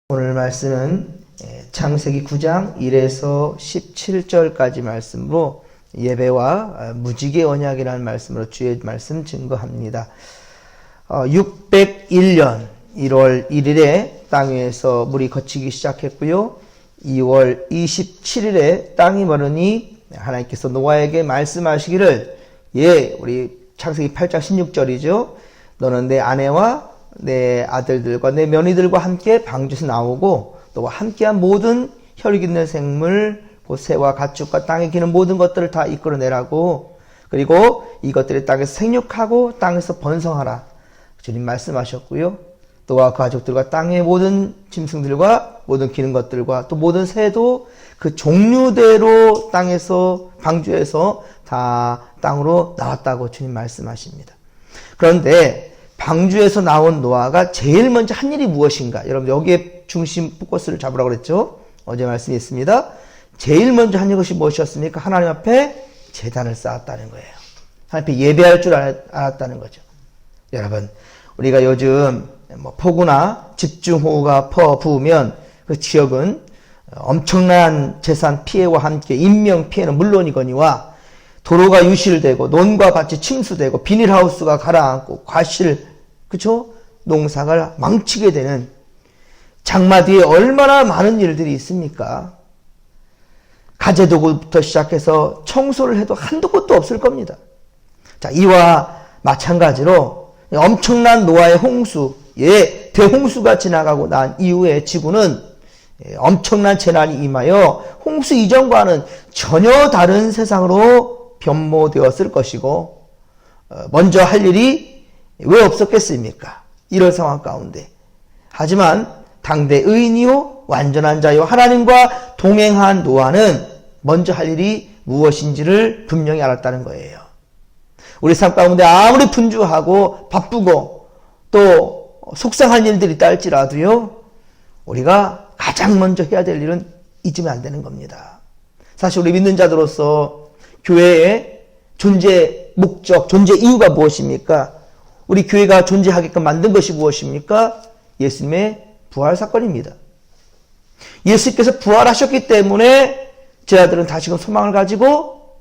오늘 말씀은 창세기 9장 1에서 17절까지 말씀으로 예배와 무지개 언약이라는 말씀으로 주의 말씀 증거합니다. 601년 1월 1일에 땅 위에서 물이 거치기 시작했고요. 2월 27일에 땅이 마르니 하나님께서 노아에게 말씀하시기를 우리 창세기 8장 16절이죠. 너는 내 아내와 내 아들들과 내 며느리들과 함께 방주에서 나오고 너와 함께한 모든 혈육 있는 생물, 새와 가축과 땅에 기는 모든 것들을 다 이끌어내라고, 그리고 이것들이 땅에서 생육하고 땅에서 번성하라 주님 말씀하셨고요. 너와 그 가족들과 땅의 모든 짐승들과 모든 기는 것들과 또 모든 새도 그 종류대로 땅에서 방주에서 다 땅으로 나왔다고 주님 말씀하십니다. 그런데 방주에서 나온 노아가 제일 먼저 한 일이 무엇인가? 여러분 여기에 중심 포커스를 잡으라고 그랬죠? 어제 말씀했습니다. 제일 먼저 한 것이 무엇이었습니까? 하나님 앞에 제단을 쌓았다는 거예요. 하나님 앞에 예배할 줄 알았다는 거죠. 여러분, 우리가 요즘 폭우나 집중호우가 부으면 그 지역은 엄청난 재산 피해와 함께 인명 피해는 물론이거니와 도로가 유실되고 논과 밭이 침수되고 비닐하우스가 가라앉고 과실, 그쵸? 농사가 망치게 되는 장마 뒤에 얼마나 많은 일들이 있습니까? 가재도구부터 시작해서 청소를 해도 한도 끝도 없을 겁니다. 자, 이와 마찬가지로 엄청난 노아의 홍수, 대홍수가 지나가고 난 이후에 지구는 엄청난 재난이 임하여 홍수 이전과는 전혀 다른 세상으로 변모되었을 것이고, 먼저 할 일이 왜 없었겠습니까? 이런 상황 가운데. 하지만 당대 의인이요 완전한 자요 하나님과 동행한 노아는 먼저 할 일이 무엇인지를 분명히 알았다는 거예요. 우리 삶 가운데 아무리 분주하고 바쁘고 또 속상한 일들이 있다 할지라도요, 우리가 가장 먼저 해야 될 일은 잊으면 안 되는 겁니다. 사실 우리 믿는 자들로서 교회의 존재 목적, 존재 이유가 무엇입니까? 우리 교회가 존재하게끔 만든 것이 무엇입니까? 예수님의 부활 사건입니다. 예수님께서 부활하셨기 때문에 제자들은 다시금 소망을 가지고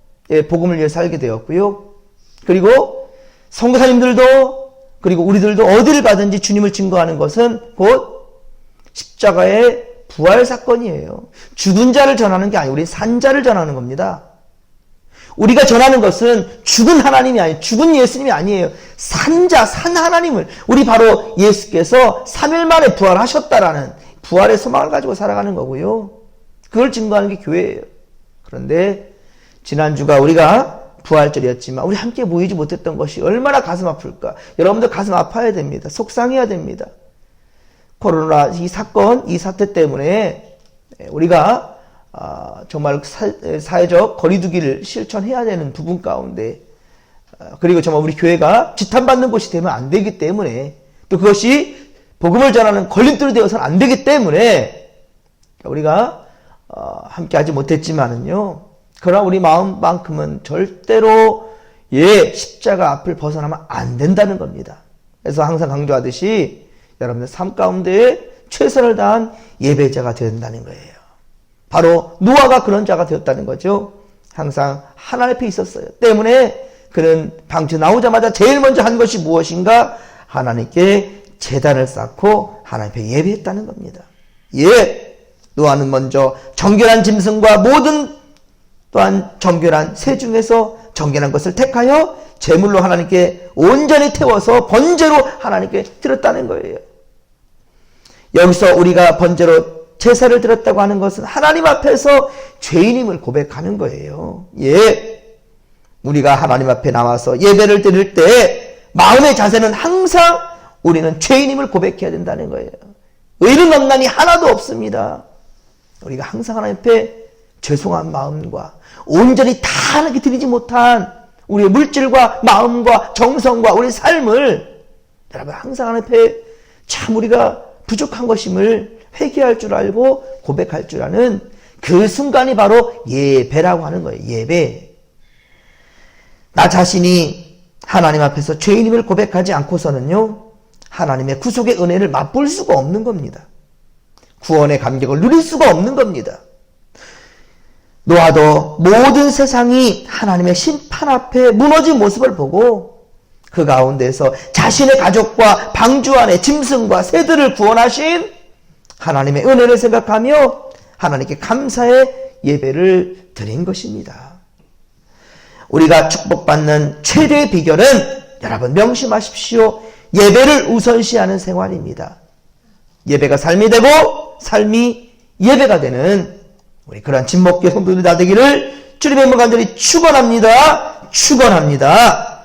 복음을 위해 살게 되었고요. 그리고 선교사님들도, 그리고 우리들도 어디를 가든지 주님을 증거하는 것은 곧 십자가의 부활 사건이에요. 죽은 자를 전하는 게 아니고 우리 산 자를 전하는 겁니다. 우리가 전하는 것은 죽은 하나님이 아니에요. 죽은 예수님이 아니에요. 산 하나님을, 우리 바로 예수께서 3일 만에 부활하셨다라는 부활의 소망을 가지고 살아가는 거고요. 그걸 증거하는 게 교회예요. 그런데 지난주가 우리가 부활절이었지만 우리 함께 모이지 못했던 것이 얼마나 가슴 아플까. 여러분들 가슴 아파야 됩니다. 속상해야 됩니다. 코로나 이 사건, 이 사태 때문에 우리가 정말 사회적 거리두기를 실천해야 되는 부분 가운데, 그리고 정말 우리 교회가 지탄받는 곳이 되면 안 되기 때문에, 또 그것이 복음을 전하는 걸림돌이 되어서는 안 되기 때문에 우리가 함께 하지 못했지만은요, 그러나 우리 마음만큼은 절대로 십자가 앞을 벗어나면 안 된다는 겁니다. 그래서 항상 강조하듯이 여러분들 삶 가운데 최선을 다한 예배자가 되어야 된다는 거예요. 바로 노아가 그런 자가 되었다는 거죠. 항상 하나님 앞에 있었어요. 때문에 그는 방주 나오자마자 제일 먼저 한 것이 무엇인가? 하나님께 제단을 쌓고 하나님 앞에 예배했다는 겁니다. 노아는 먼저 정결한 짐승과 모든 또한 정결한 새 중에서 정결한 것을 택하여 제물로 하나님께 온전히 태워서 번제로 하나님께 드렸다는 거예요. 여기서 우리가 번제로 제사를 드렸다고 하는 것은 하나님 앞에서 죄인임을 고백하는 거예요. 우리가 하나님 앞에 나와서 예배를 드릴 때 마음의 자세는 항상 우리는 죄인임을 고백해야 된다는 거예요. 의는 없나니 하나도 없습니다. 우리가 항상 하나님 앞에 죄송한 마음과 온전히 다 하나님께 드리지 못한 우리의 물질과 마음과 정성과 우리 삶을 여러분 항상 하나님 앞에 참 우리가 부족한 것임을 회개할 줄 알고 고백할 줄 아는 그 순간이 바로 예배라고 하는 거예요. 예배. 나 자신이 하나님 앞에서 죄인임을 고백하지 않고서는요, 하나님의 구속의 은혜를 맛볼 수가 없는 겁니다. 구원의 감격을 누릴 수가 없는 겁니다. 노아도 모든 세상이 하나님의 심판 앞에 무너진 모습을 보고 그 가운데서 자신의 가족과 방주 안에 짐승과 새들을 구원하신 하나님의 은혜를 생각하며 하나님께 감사의 예배를 드린 것입니다. 우리가 축복받는 최대의 비결은 여러분 명심하십시오. 예배를 우선시하는 생활입니다. 예배가 삶이 되고 삶이 예배가 되는 우리 그러한 진목교회 성도들이 다 되기를 주님의 이름으로 간절히 축원합니다. 축원합니다.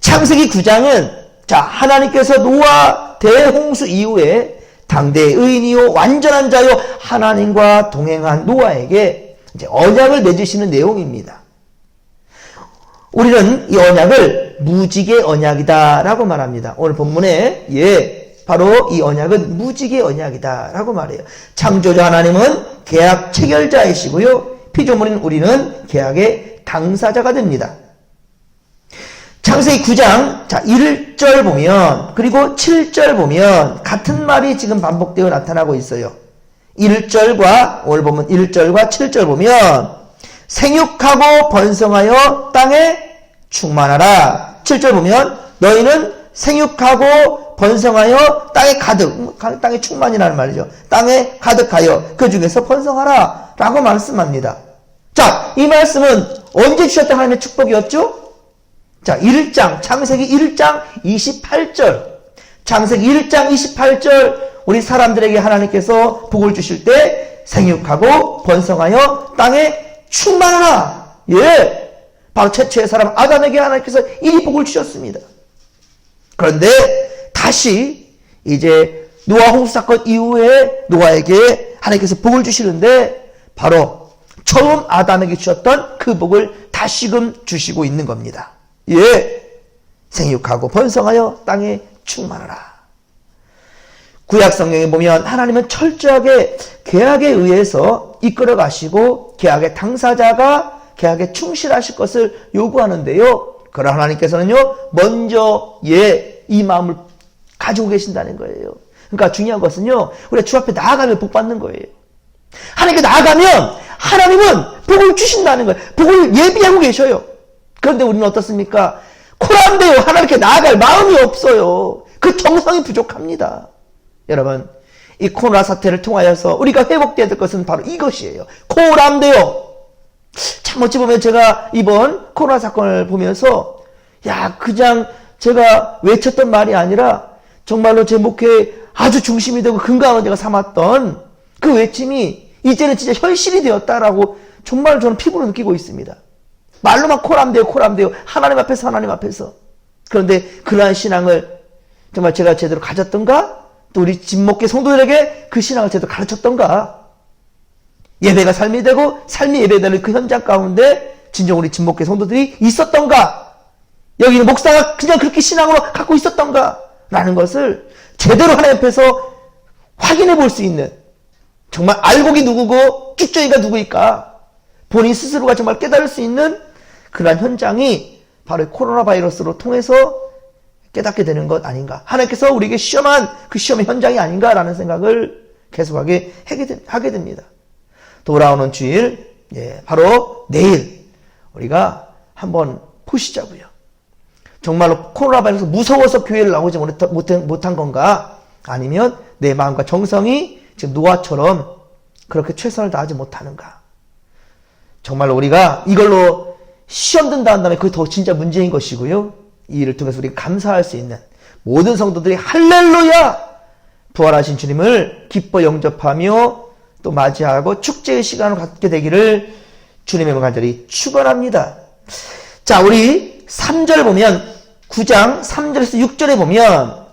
창세기 9장은 하나님께서 노아 대홍수 이후에 당대의 의인이요 완전한 자요 하나님과 동행한 노아에게 이제 언약을 맺으시는 내용입니다. 우리는 이 언약을 무지개 언약이다라고 말합니다. 오늘 본문에 바로 이 언약은 무지개 언약이다라고 말해요. 창조자 하나님은 계약 체결자이시고요. 피조물인 우리는 계약의 당사자가 됩니다. 창세기 9장 1절 보면 그리고 7절 보면 같은 말이 지금 반복되어 나타나고 있어요. 1절과 오늘 보면 1절과 7절 보면 생육하고 번성하여 땅에 충만하라. 7절 보면 너희는 생육하고 번성하여 땅에 충만이라는 말이죠. 땅에 가득하여 그 중에서 번성하라 라고 말씀합니다. 이 말씀은 언제 주셨던 하나님의 축복이었죠? 1장, 창세기 1장 28절. 창세기 1장 28절 우리 사람들에게 하나님께서 복을 주실 때 생육하고 번성하여 땅에 충만하라. 바로 최초의 사람 아담에게 하나님께서 이 복을 주셨습니다. 그런데 다시 이제 노아 홍수 사건 이후에 노아에게 하나님께서 복을 주시는데 바로 처음 아담에게 주셨던 그 복을 다시금 주시고 있는 겁니다. 생육하고 번성하여 땅에 충만하라. 구약 성경에 보면 하나님은 철저하게 계약에 의해서 이끌어 가시고 계약의 당사자가 계약에 충실하실 것을 요구하는데요. 그러나 하나님께서는요 먼저 이 마음을 가지고 계신다는 거예요. 그러니까 중요한 것은요 우리가 주 앞에 나아가면 복 받는 거예요. 하나님께 나아가면 하나님은 복을 주신다는 거예요. 복을 예비하고 계셔요. 그런데 우리는 어떻습니까? 코란데요. 하나님께 나아갈 마음이 없어요. 그 정성이 부족합니다. 여러분 이 코로나 사태를 통하여서 우리가 회복돼야 될 것은 바로 이것이에요. 코란데요. 참 어찌 보면 제가 이번 코로나 사건을 보면서 그냥 제가 외쳤던 말이 아니라 정말로 제 목회에 아주 중심이 되고 근간을 제가 삼았던 그 외침이 이제는 진짜 현실이 되었다라고 정말 저는 피부로 느끼고 있습니다. 말로만 코람돼요. 하나님 앞에서. 그런데 그러한 신앙을 정말 제가 제대로 가졌던가? 또 우리 진목계 성도들에게 그 신앙을 제대로 가르쳤던가? 예배가 삶이 되고 삶이 예배되는 그 현장 가운데 진정 우리 진목계 성도들이 있었던가? 여기 있는 목사가 그냥 그렇게 신앙으로 갖고 있었던가? 라는 것을 제대로 하나님 앞에서 확인해 볼 수 있는 정말 알곡이 누구고 쭉정이가 누구일까? 본인 스스로가 정말 깨달을 수 있는 그러한 현장이 바로 코로나 바이러스로 통해서 깨닫게 되는 것 아닌가. 하나님께서 우리에게 시험한 그 시험의 현장이 아닌가라는 생각을 계속하게 하게 됩니다. 돌아오는 주일, 바로 내일 우리가 한번 보시자고요. 정말로 코로나 바이러스 무서워서 교회를 나오지 못한 건가? 아니면 내 마음과 정성이 지금 노아처럼 그렇게 최선을 다하지 못하는가? 정말로 우리가 이걸로 시험 든다 한다면 그게 더 진짜 문제인 것이고요. 이 일을 통해서 우리가 감사할 수 있는 모든 성도들이 할렐루야! 부활하신 주님을 기뻐 영접하며 또 맞이하고 축제의 시간을 갖게 되기를 주님의 간절히 축원합니다. 우리 3절 보면 9장 3절에서 6절에 보면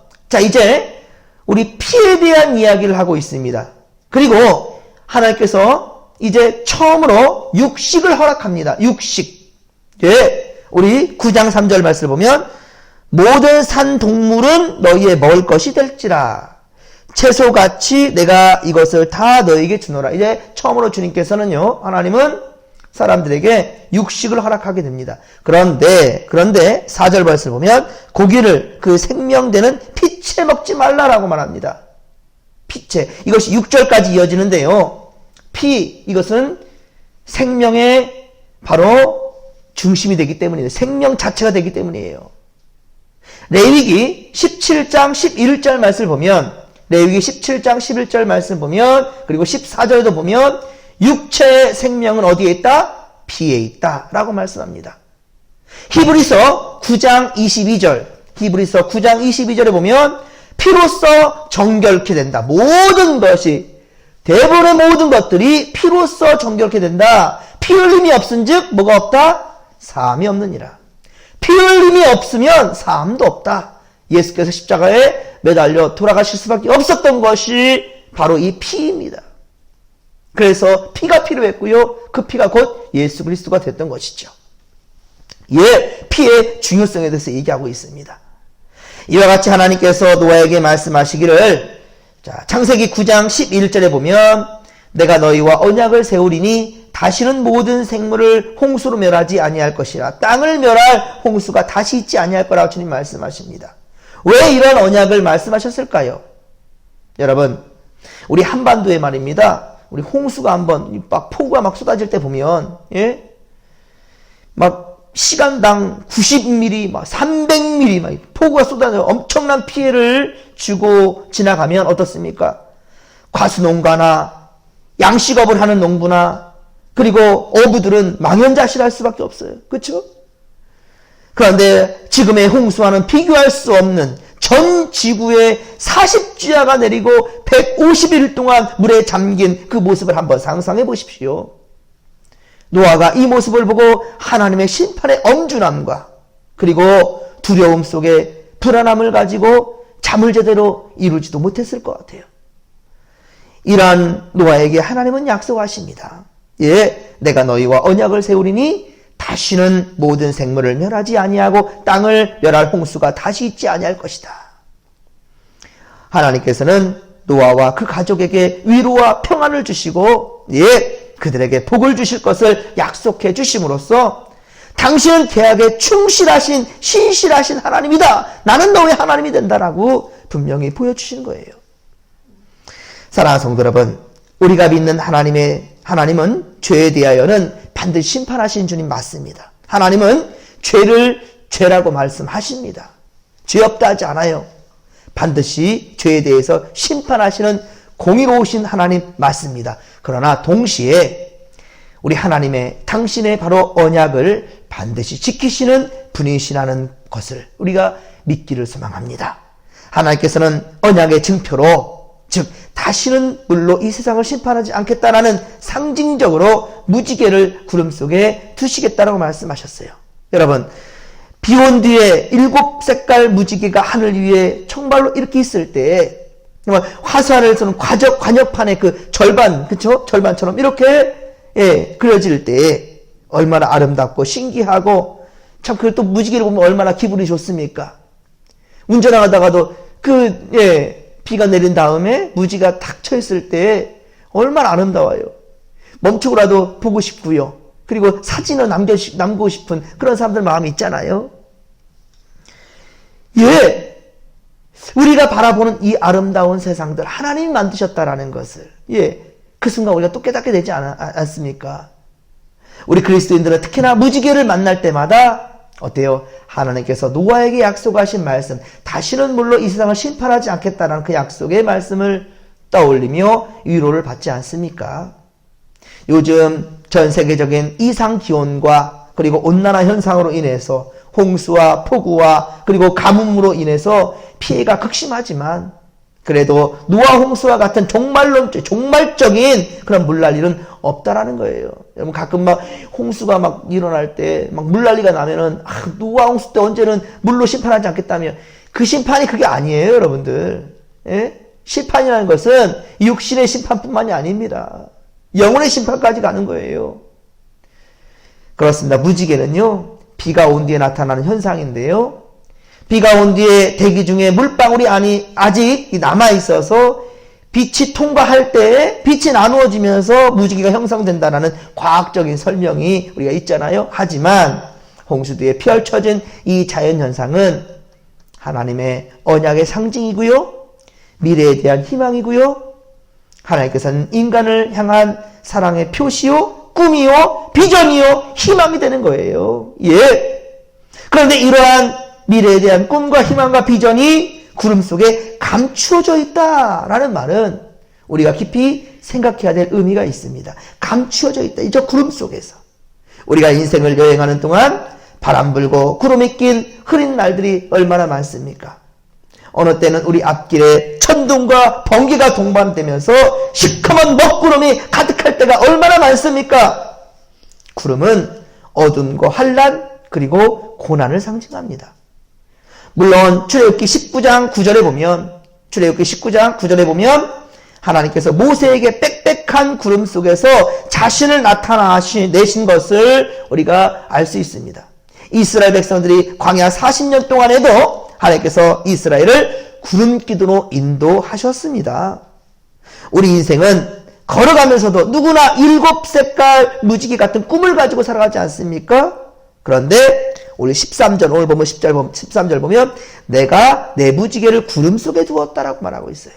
이제 우리 피에 대한 이야기를 하고 있습니다. 그리고 하나님께서 이제 처음으로 육식을 허락합니다. 육식. 우리 9장 3절 말씀을 보면 모든 산 동물은 너희의 먹을 것이 될지라 채소같이 내가 이것을 다 너희에게 주노라. 이제 처음으로 주님께서는요 하나님은 사람들에게 육식을 허락하게 됩니다. 그런데 4절 말씀을 보면 고기를 그 생명되는 피채 먹지 말라라고 말합니다. 피체. 이것이 6절까지 이어지는데요. 피, 이것은 생명의 바로 중심이 되기 때문이에요. 생명 자체가 되기 때문이에요. 레위기 17장 11절 말씀을 보면, 레위기 17장 11절 말씀 보면, 그리고 14절에도 보면 육체의 생명은 어디에 있다? 피에 있다 라고 말씀합니다. 히브리서 9장 22절, 히브리서 9장 22절에 보면 피로써 정결케 된다. 모든 것이, 대부분의 모든 것들이 피로써 정결케 된다. 피 흘림이 없은즉 뭐가 없다? 사함이 없느니라. 피 흘림이 없으면 사함도 없다. 예수께서 십자가에 매달려 돌아가실 수밖에 없었던 것이 바로 이 피입니다. 그래서 피가 필요했고요. 그 피가 곧 예수 그리스도가 됐던 것이죠. 예, 피의 중요성에 대해서 얘기하고 있습니다. 이와 같이 하나님께서 노아에게 말씀하시기를, 자, 창세기 9장 11절에 보면 내가 너희와 언약을 세우리니 다시는 모든 생물을 홍수로 멸하지 아니할 것이라. 땅을 멸할 홍수가 다시 있지 아니할 거라고 주님 말씀하십니다. 왜 이런 언약을 말씀하셨을까요? 여러분, 우리 한반도에 말입니다. 우리 홍수가 한번 막 폭우가 막 쏟아질 때 보면, 예? 막 시간당 90mm, 막 300mm 막 폭우가 쏟아져 엄청난 피해를 주고 지나가면 어떻습니까? 과수농가나 양식업을 하는 농부나 그리고 어부들은 망연자실할 수밖에 없어요. 그렇죠? 그런데 지금의 홍수와는 비교할 수 없는 전 지구에 40주야가 내리고 150일 동안 물에 잠긴 그 모습을 한번 상상해 보십시오. 노아가 이 모습을 보고 하나님의 심판의 엄중함과 그리고 두려움 속에 불안함을 가지고 잠을 제대로 이루지도 못했을 것 같아요. 이러한 노아에게 하나님은 약속하십니다. 예, 내가 너희와 언약을 세우리니 다시는 모든 생물을 멸하지 아니하고 땅을 멸할 홍수가 다시 있지 아니할 것이다. 하나님께서는 노아와 그 가족에게 위로와 평안을 주시고, 예, 그들에게 복을 주실 것을 약속해 주심으로써 당신은 계약에 충실하신 신실하신 하나님이다. 나는 너의 하나님이 된다라고 분명히 보여주시는 거예요. 사랑하는 성도 여러분, 우리가 믿는 하나님은 죄에 대하여는 반드시 심판하신 주님 맞습니다. 하나님은 죄를 죄라고 말씀하십니다. 죄 없다 하지 않아요. 반드시 죄에 대해서 심판하시는 공의로우신 하나님 맞습니다. 그러나 동시에 우리 당신의 바로 언약을 반드시 지키시는 분이시라는 것을 우리가 믿기를 소망합니다. 하나님께서는 언약의 증표로, 즉 다시는 물로 이 세상을 심판하지 않겠다라는 상징적으로 무지개를 구름 속에 두시겠다라고 말씀하셨어요. 여러분, 비 온 뒤에 7색깔 무지개가 하늘 위에 청발로 이렇게 있을 때, 화살에서는 관역판의 그 절반, 그쵸? 절반처럼 이렇게, 예, 그려질 때 얼마나 아름답고 신기하고, 참, 그리고 또 무지개를 보면 얼마나 기분이 좋습니까? 운전하다가도 비가 내린 다음에 무지개가 탁 쳐 있을 때 얼마나 아름다워요. 멈추고라도 보고 싶고요. 그리고 사진을 남기고 싶은 그런 사람들 마음이 있잖아요. 예, 우리가 바라보는 이 아름다운 세상들 하나님이 만드셨다라는 것을, 예, 그 순간 우리가 또 깨닫게 되지 않습니까? 우리 그리스도인들은 특히나 무지개를 만날 때마다 어때요? 하나님께서 노아에게 약속하신 말씀, 다시는 물로 이 세상을 심판하지 않겠다라는 그 약속의 말씀을 떠올리며 위로를 받지 않습니까? 요즘 전 세계적인 이상 기온과 그리고 온난화 현상으로 인해서 홍수와 폭우와 그리고 가뭄으로 인해서 피해가 극심하지만 그래도 노아 홍수와 같은 종말적인 그런 물난리는 없다라는 거예요. 여러분, 가끔 막 홍수가 막 일어날 때 막 물난리가 나면은 노아 홍수 때 언제는 물로 심판하지 않겠다며, 그 심판이 그게 아니에요, 여러분들. 예? 심판이라는 것은 육신의 심판뿐만이 아닙니다. 영혼의 심판까지 가는 거예요. 그렇습니다. 무지개는요, 비가 온 뒤에 나타나는 현상인데요. 비가 온 뒤에 대기 중에 물방울이 아직 남아있어서 빛이 통과할 때 빛이 나누어지면서 무지개가 형성된다는 과학적인 설명이 우리가 있잖아요. 하지만 홍수 뒤에 펼쳐진 이 자연현상은 하나님의 언약의 상징이고요. 미래에 대한 희망이고요. 하나님께서는 인간을 향한 사랑의 표시요, 꿈이요, 비전이요, 희망이 되는 거예요. 예. 그런데 이러한 미래에 대한 꿈과 희망과 비전이 구름 속에 감추어져 있다라는 말은 우리가 깊이 생각해야 될 의미가 있습니다. 감추어져 있다. 이 저 구름 속에서. 우리가 인생을 여행하는 동안 바람 불고 구름이 낀 흐린 날들이 얼마나 많습니까? 어느 때는 우리 앞길에 천둥과 번개가 동반되면서 시커먼 먹구름이 가득할 때가 얼마나 많습니까? 구름은 어둠과 환난 그리고 고난을 상징합니다. 물론 출애굽기 19장 9절에 보면 하나님께서 모세에게 빽빽한 구름 속에서 자신을 나타내신 것을 우리가 알 수 있습니다. 이스라엘 백성들이 광야 40년 동안에도 하나님께서 이스라엘을 구름 기둥으로 인도하셨습니다. 우리 인생은 걸어가면서도 누구나 7색깔 무지개 같은 꿈을 가지고 살아가지 않습니까? 그런데 우리 13절, 오늘 보면 13절 보면 내가 내 무지개를 구름 속에 두었다라고 말하고 있어요.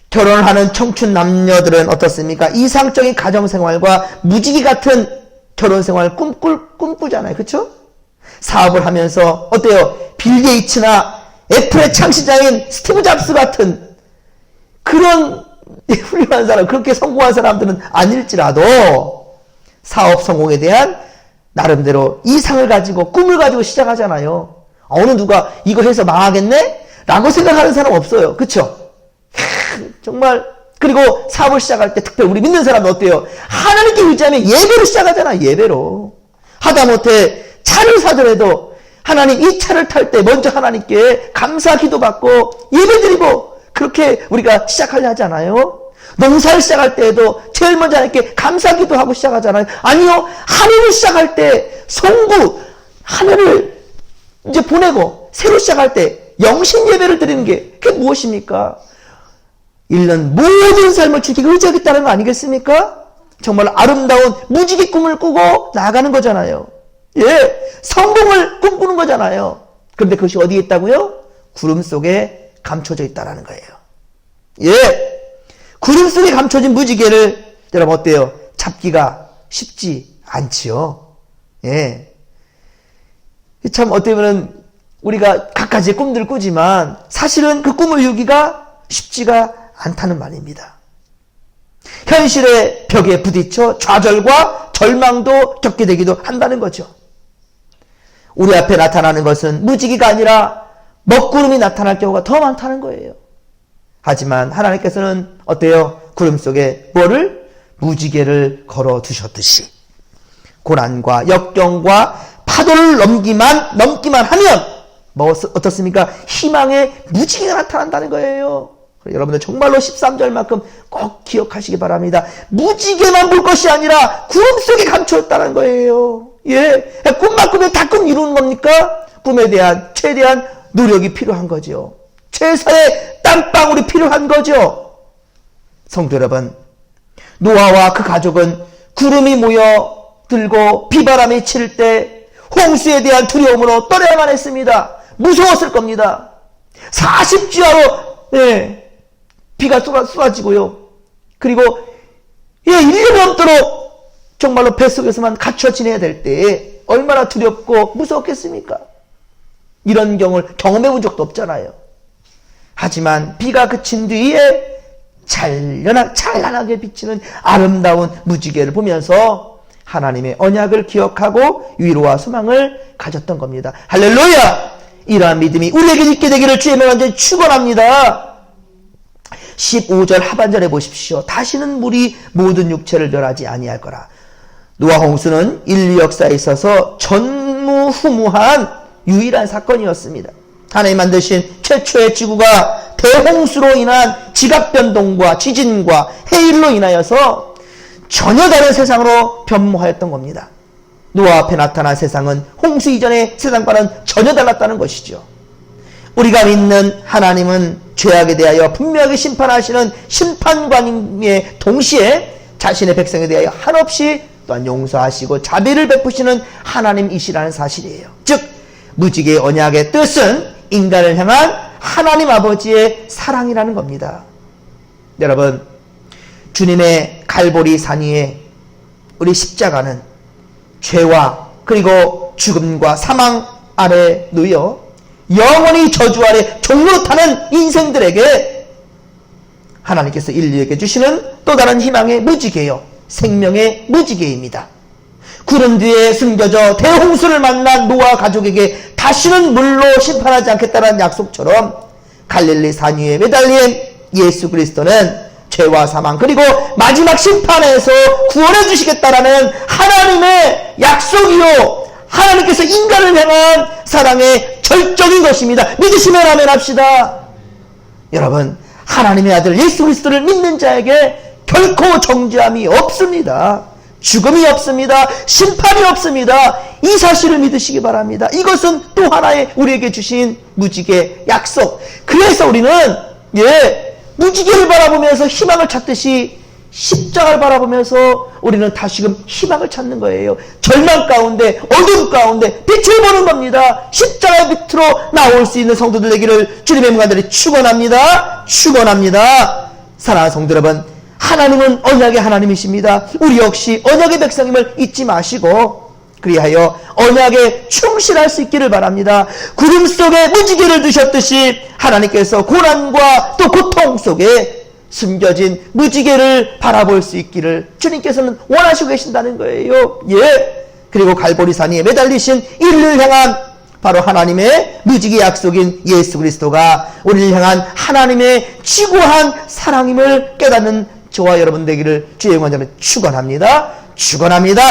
결혼을 하는 청춘 남녀들은 어떻습니까? 이상적인 가정생활과 무지개 같은 결혼생활을 꿈꾸잖아요. 그렇죠? 사업을 하면서 어때요? 빌 게이츠나 애플의 창시자인 스티브 잡스 같은 그런 훌륭한 사람, 그렇게 성공한 사람들은 아닐지라도 사업 성공에 대한 나름대로 이상을 가지고 꿈을 가지고 시작하잖아요. 어느 누가 이거 해서 망하겠네? 라고 생각하는 사람 없어요. 그쵸? 정말. 그리고 사업을 시작할 때 특별히 우리 믿는 사람은 어때요? 하나님께 의지하면 예배로 시작하잖아. 예배로. 하다못해 차를 사더라도 하나님 이 차를 탈 때 먼저 하나님께 감사 기도 받고 예배 드리고 그렇게 우리가 시작하려 하잖아요. 농사를 시작할 때에도 제일 먼저 하나님께 감사 기도하고 시작하잖아요. 아니요. 하늘을 시작할 때 성부 하늘을 이제 보내고 새로 시작할 때 영신 예배를 드리는 게 그게 무엇입니까? 잃는 모든 삶을 주께 의지하겠다는 거 아니겠습니까? 정말 아름다운 무지개 꿈을 꾸고 나아가는 거잖아요. 예, 성공을 꿈꾸는 거잖아요. 그런데 그것이 어디에 있다고요? 구름 속에 감춰져 있다라는 거예요. 예, 구름 속에 감춰진 무지개를 여러분 어때요? 잡기가 쉽지 않지요. 예, 참 어떻게 보면 우리가 갖가지의 꿈들을 꾸지만 사실은 그 꿈을 이루기가 쉽지가 않다는 말입니다. 현실의 벽에 부딪혀 좌절과 절망도 겪게 되기도 한다는 거죠. 우리 앞에 나타나는 것은 무지개가 아니라 먹구름이 나타날 경우가 더 많다는 거예요. 하지만 하나님께서는 어때요? 구름 속에 뭐를? 무지개를 걸어두셨듯이 고난과 역경과 파도를 넘기만 하면 뭐 어떻습니까? 희망의 무지개가 나타난다는 거예요. 여러분들 정말로 13절만큼 꼭 기억하시기 바랍니다. 무지개만 볼 것이 아니라 구름 속에 감춰있다는 거예요. 예, 꿈만 꾸면 다 꿈 이루는 겁니까? 꿈에 대한 최대한 노력이 필요한 거죠. 최소의 땀방울이 필요한 거죠. 성도 여러분, 노아와 그 가족은 구름이 모여들고 비바람이 칠 때 홍수에 대한 두려움으로 떠나야만 했습니다. 무서웠을 겁니다. 40주야로 예, 비가 쏟아지고요. 그리고 1년 넘도록 정말로 뱃속에서만 갇혀 지내야 될 때에 얼마나 두렵고 무서웠겠습니까? 이런 경우를 경험해 본 적도 없잖아요. 하지만 비가 그친 뒤에 찬란하게 비치는 아름다운 무지개를 보면서 하나님의 언약을 기억하고 위로와 소망을 가졌던 겁니다. 할렐루야! 이러한 믿음이 우리에게 있게 되기를 주의 이름으로 완전히 축원합니다. 15절 하반절에 보십시오. 다시는 물이 모든 육체를 멸하지 아니할 거라. 노아 홍수는 인류 역사에 있어서 전무후무한 유일한 사건이었습니다. 하나님 만드신 최초의 지구가 대홍수로 인한 지각변동과 지진과 해일로 인하여서 전혀 다른 세상으로 변모하였던 겁니다. 노아 앞에 나타난 세상은 홍수 이전의 세상과는 전혀 달랐다는 것이죠. 우리가 믿는 하나님은 죄악에 대하여 분명하게 심판하시는 심판관임에 동시에 자신의 백성에 대하여 한없이 또한 용서하시고 자비를 베푸시는 하나님이시라는 사실이에요. 즉 무지개의 언약의 뜻은 인간을 향한 하나님 아버지의 사랑이라는 겁니다. 여러분, 주님의 갈보리 산 위에 우리 십자가는 죄와 그리고 죽음과 사망 아래 놓여 영원히 저주 아래 종로 타는 인생들에게 하나님께서 인류에게 주시는 또 다른 희망의 무지개요, 생명의 무지개입니다. 구름 뒤에 숨겨져 대홍수를 만난 노아 가족에게 다시는 물로 심판하지 않겠다는 약속처럼 갈릴리 산 위에 매달린 예수 그리스도는 죄와 사망 그리고 마지막 심판에서 구원해 주시겠다라는 하나님의 약속이요, 하나님께서 인간을 향한 사랑의 절정인 것입니다. 믿으시면 아멘 합시다. 여러분, 하나님의 아들 예수 그리스도를 믿는 자에게 결코 정죄함이 없습니다. 죽음이 없습니다. 심판이 없습니다. 이 사실을 믿으시기 바랍니다. 이것은 또 하나의 우리에게 주신 무지개 약속. 그래서 우리는 무지개를 바라보면서 희망을 찾듯이 십자가를 바라보면서 우리는 다시금 희망을 찾는 거예요. 절망 가운데, 어둠 가운데 빛을 보는 겁니다. 십자가의 빛으로 나올 수 있는 성도들 되기를 주님의 문간들이 축원합니다. 축원합니다. 사랑하는 성도 여러분, 하나님은 언약의 하나님이십니다. 우리 역시 언약의 백성임을 잊지 마시고 그리하여 언약에 충실할 수 있기를 바랍니다. 구름 속에 무지개를 두셨듯이 하나님께서 고난과 또 고통 속에 숨겨진 무지개를 바라볼 수 있기를 주님께서는 원하시고 계신다는 거예요. 그리고 갈보리산 위에 매달리신 이를 향한 바로 하나님의 무지개 약속인 예수 그리스도가 우리를 향한 하나님의 지고한 사랑임을 깨닫는 저와 여러분 되기를 주의 영광으로 축원합니다. 축원합니다.